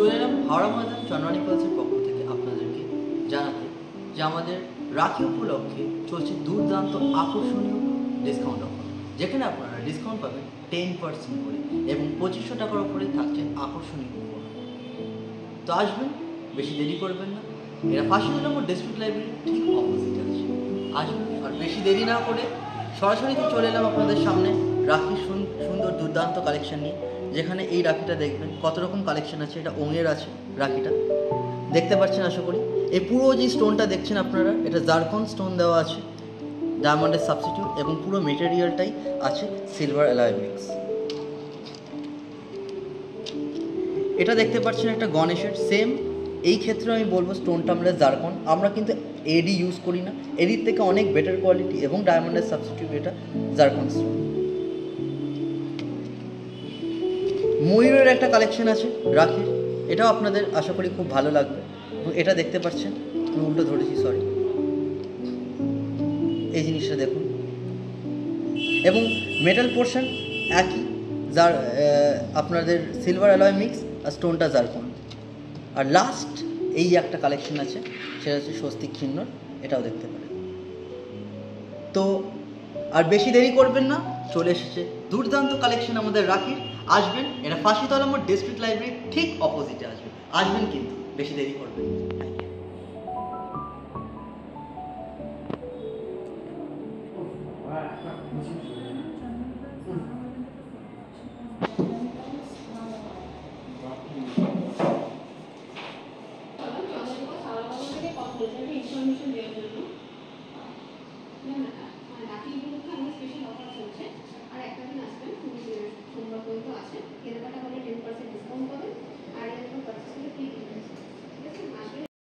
চলে এলাম হাওড়া ময়দান চন্দ্রানী পালসের পক্ষ থেকে আপনাদেরকে জানাতে যে আমাদের রাখি উপলক্ষে চলছে দুর্দান্ত আকর্ষণীয় ডিসকাউন্ট অফার, যেখানে আপনারা ডিসকাউন্ট পাবেন 10% করে এবং 2500 টাকার উপরে থাকছে আকর্ষণীয় উপহার। তো আসবেন, বেশি দেরি করবেন না। এরা 500 নম্বর ডিস্ট্রিক্ট লাইব্রেরির ঠিক অপোজিটে আছে। আসবেন, আর বেশি দেরি না করে সরাসরি তো চলে এলাম আপনাদের সামনে রাখির সুন্দর দুর্দান্ত কালেকশন নিয়ে। যেখানে এই রাখিটা দেখবেন কত রকম কালেকশন আছে। এটা ওঙের আছে রাখিটা, দেখতে পাচ্ছেন আশা করি। এই পুরো যে স্টোনটা দেখছেন আপনারা, এটা জারকন স্টোন দেওয়া আছে, ডায়মন্ডের সাবস্টিটিউট, এবং পুরো মেটেরিয়ালটাই আছে সিলভার অ্যালয় মিক্স। এটা দেখতে পাচ্ছেন একটা গণেশের সেম। এই ক্ষেত্রে আমি বলবো স্টোনটা আমরা জারকন, আমরা কিন্তু এডি ইউজ করি না, এডির থেকে অনেক বেটার কোয়ালিটি এবং ডায়মন্ডের সাবস্টিটিউট এটা জারকন স্টোন। ময়ূরের একটা কালেকশন আছে রাখির, এটাও আপনাদের আশা করি খুব ভালো লাগবে। এবং এটা দেখতে পাচ্ছেন, আমি উল্টো ধরেছি, সরি, এই জিনিসটা দেখুন। এবং মেটাল পোর্শন একই, যার আপনাদের সিলভার অ্যালয় মিক্স আর স্টোনটা জারকন। আর লাস্ট এই একটা কালেকশন আছে, সেটা হচ্ছে স্বস্তিক চিহ্নর, এটাও দেখতে পারেন। তো আর বেশি দেরি করবেন না, চলে এসেছে দুর্দান্ত কালেকশন আমাদের রাখির। আসবেন, এটা ফাঁসিতলা মোড় ডিস্ট্রিক্ট লাইব্রেরি ঠিক অপোজিটে আসবেন কিন্তু বেশি দেরি করবেন না। ইনফরমেশন দেওয়ার জন্য রাখি উপলক্ষে আমাদের স্পেশাল অফার চলছে। আর একটা দিন আসবেন,